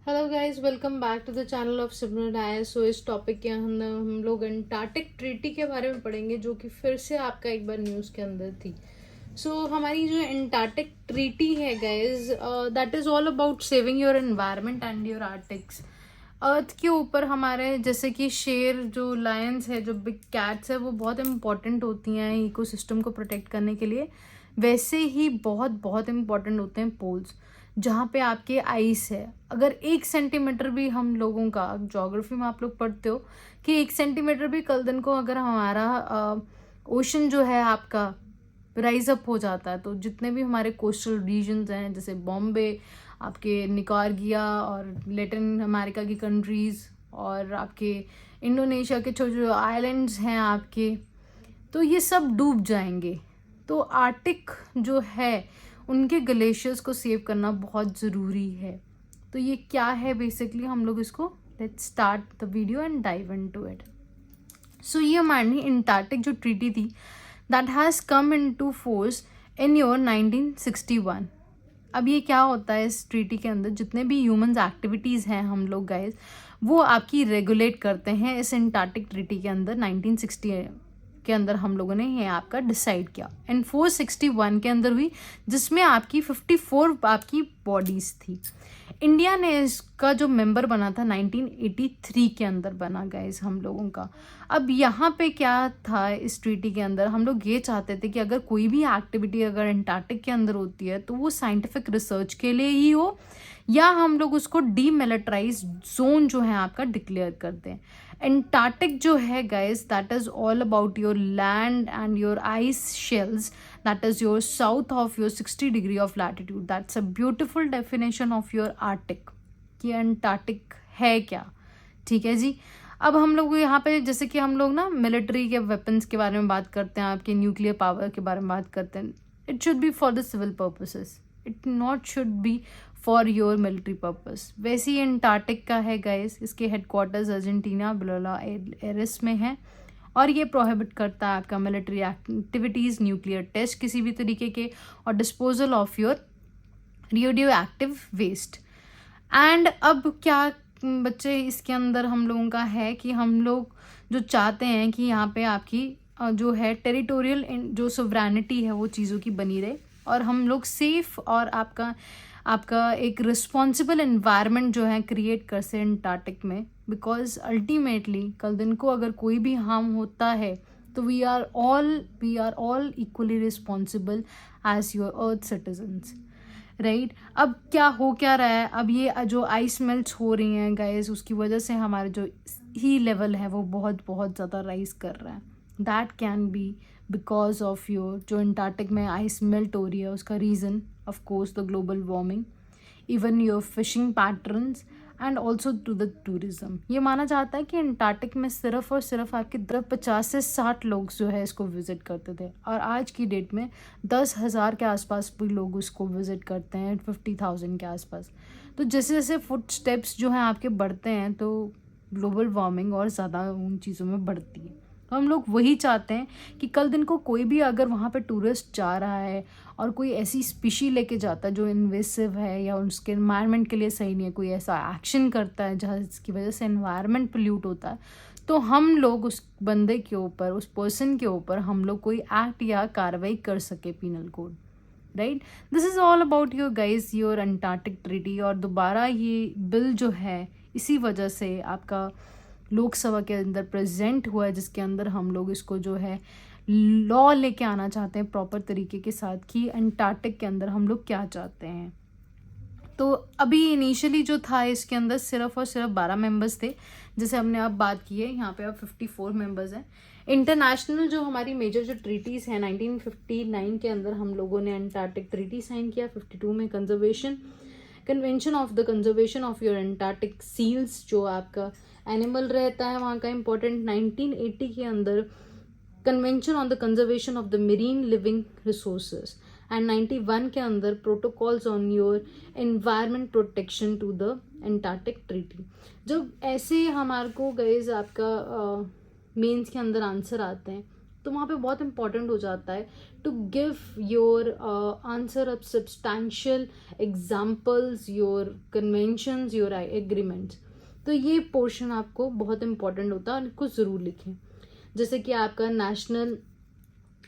Hello guys, welcome back to the channel of Simran आया। So इस topic के अंदर हम लोग अंटार्कटिक ट्रीटी के बारे में पढ़ेंगे, जो कि फिर से आपका एक बार न्यूज़ के अंदर थी। हमारी जो अंटार्कटिक ट्रीटी है guys, that is all about saving your environment and your arctics. Earth के ऊपर हमारे जैसे कि शेर, जो लायंस है, जो बिग कैट्स है, वो बहुत इंपॉर्टेंट होती हैं इकोसिस्टम को प्रोटेक्ट करने के लिए। वैसे ही बहुत बहुत इंपॉर्टेंट होते हैं पोल्स, जहाँ पे आपके आइस है। अगर 1 सेंटीमीटर भी हम लोगों का, ज्योग्राफी में आप लोग पढ़ते हो कि 1 सेंटीमीटर भी कल दिन को अगर हमारा ओशन जो है आपका राइज अप हो जाता है, तो जितने भी हमारे कोस्टल रीजन्स हैं, जैसे बॉम्बे, आपके निकार्गिया और लैटिन अमेरिका की कंट्रीज़, और आपके इंडोनेशिया के छोटे छोटे आइलैंड्स हैं आपके, तो ये सब डूब जाएंगे। तो आर्टिक जो है, उनके ग्लेशियर्स को सेव करना बहुत ज़रूरी है। तो ये क्या है बेसिकली, हम लोग इसको let's start the video and dive into it. ये हमारी अंटार्कटिक जो ट्रीटी थी, that has come into force in year 1961। अब ये क्या होता है, इस ट्रीटी के अंदर जितने भी ह्यूमंस एक्टिविटीज़ हैं हम लोग गाइस, वो आपकी रेगुलेट करते हैं। इस अंटार्कटिक ट्रीटी के अंदर 1960 के अंदर हम लोगों ने ये आपका डिसाइड किया, एंड 461 के अंदर हुई, जिसमें आपकी 54 आपकी बॉडीज थी। इंडिया ने इसका जो मेंबर बना था 1983 के अंदर बना गाइस हम लोगों का। अब यहाँ पे क्या था, इस ट्रीटी के अंदर हम लोग ये चाहते थे कि अगर कोई भी एक्टिविटी अगर अंटार्कटिक के अंदर होती है, तो वो साइंटिफिक रिसर्च के लिए ही हो, या हम लोग उसको डीमिलिटराइज जोन जो है आपका डिक्लेयर कर दें। अंटार्कटिक जो है guys, that is all about your land and your eyes shells, that is your south of your 60 degree of latitude. That's a beautiful definition of your Arctic, कि Antarctic है क्या। ठीक है जी। अब हम लोग यहाँ पे जैसे कि हम लोग ना मिलिट्री के वेपन्स के बारे में बात करते हैं, आपके न्यूक्लियर पावर के बारे में बात करते हैं। It should be for the civil purposes, it not should be for your military purpose. वैसे ही अंटार्कटिक का है गाइस, इसके हेडक्वार्टर्स अर्जेंटीना बुएनोस एयर्स में है, और ये प्रोहिबिट करता है आपका मिलिट्री एक्टिविटीज़, न्यूक्लियर टेस्ट किसी भी तरीके के, और disposal of your radioactive waste. And अब क्या बच्चे, इसके अंदर हम लोगों का है कि हम लोग जो चाहते हैं कि यहाँ पे आपकी जो है टेरिटोरियल जो सोवरेनिटी है वो चीज़ों की बनी रहे, और हम लोग सेफ और आपका आपका एक रिस्पॉन्सिबल एनवायरनमेंट जो है क्रिएट कर से अंटार्कटिक में। बिकॉज अल्टीमेटली कल दिन को अगर कोई भी हार्म होता है, तो we are all equally responsible as your earth citizens, right. अब क्या रहा है, अब ये जो आइस मेल्ट्स हो रही हैं गाइस, उसकी वजह से हमारे जो ही लेवल है वो बहुत बहुत ज़्यादा राइज कर रहा है। That can be because of your जो अंटार्कटिक में आइस मेल्ट हो रही है, उसका reason of course the global warming, even your fishing patterns and also to the tourism. ये माना जाता है कि अंटार्कटिक में सिर्फ और सिर्फ आपके 50 से 60 लोग जो है इसको विजिट करते थे, और आज की डेट में 10,000 के आसपास भी लोग उसको विजिट करते हैं, 50,000 के आसपास। तो जैसे जैसे फुट स्टेप्स जो हैं आपके बढ़ते हैं, तो ग्लोबल वार्मिंग और ज़्यादा उन चीज़ों में बढ़ती है। तो हम लोग वही चाहते हैं कि कल दिन को कोई भी अगर वहाँ पे टूरिस्ट जा रहा है और कोई ऐसी स्पीशी लेके जाता है जो इन्वेसिव है या उसके एनवायरनमेंट के लिए सही नहीं है, कोई ऐसा एक्शन करता है जहाँ जिसकी वजह से एनवायरनमेंट पोल्यूट होता है, तो हम लोग उस बंदे के ऊपर, उस पर्सन के ऊपर हम लोग कोई एक्ट या कार्रवाई कर सके, penal code, right. This is all about your guys your Antarctic treaty. और दोबारा ये बिल जो है इसी वजह से आपका लोकसभा के अंदर प्रेजेंट हुआ है, जिसके अंदर हम लोग इसको जो है लॉ लेके आना चाहते हैं प्रॉपर तरीके के साथ, कि अंटार्कटिक के अंदर हम लोग क्या चाहते हैं। तो अभी इनिशियली जो था इसके अंदर सिर्फ और सिर्फ 12 मेंबर्स थे, जैसे हमने अब बात की है, यहाँ पे अब 54 मेंबर्स हैं। इंटरनेशनल जो हमारी मेजर जो ट्रीटीज़ हैं, 1959 के अंदर हम लोगों ने अंटार्कटिक ट्रीटी साइन किया। 52 में convention of the conservation of your Antarctic seals, जो आपका एनिमल रहता है वहाँ का इम्पोर्टेंट। 1980 के अंदर convention on the conservation of the marine living resources, and 91 के अंदर protocols on your environment protection to the Antarctic treaty. जब ऐसे हमारे को गाइस आपका मेंस के अंदर आंसर आते हैं, तो वहाँ पे बहुत इंपॉर्टेंट हो जाता है to give your answer of substantial examples, your conventions, your agreements. तो ये पोर्शन आपको बहुत इंपॉर्टेंट होता है और इसको ज़रूर लिखें। जैसे कि आपका national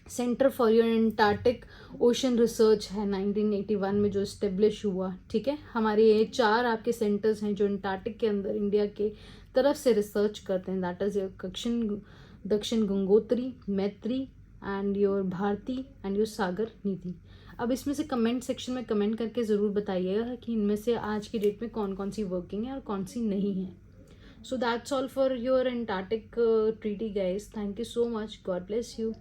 centre for your Antarctic ocean research है 1981 में जो इस्टेब्लिश हुआ, ठीक है। हमारे ये 4 आपके सेंटर्स हैं जो एंटार्क्टिक के अंदर इंडिया के तरफ से रिसर्च करते हैं। That is your Dakshin Gangotri, Maitri and your Bharati and your Sagar Nidhi. अब इसमें से कमेंट सेक्शन में कमेंट करके ज़रूर बताइएगा कि इनमें से आज की डेट में कौन कौन सी वर्किंग है और कौन सी नहीं है। So that's all for your Antarctic treaty, guys. Thank you so much. God bless you.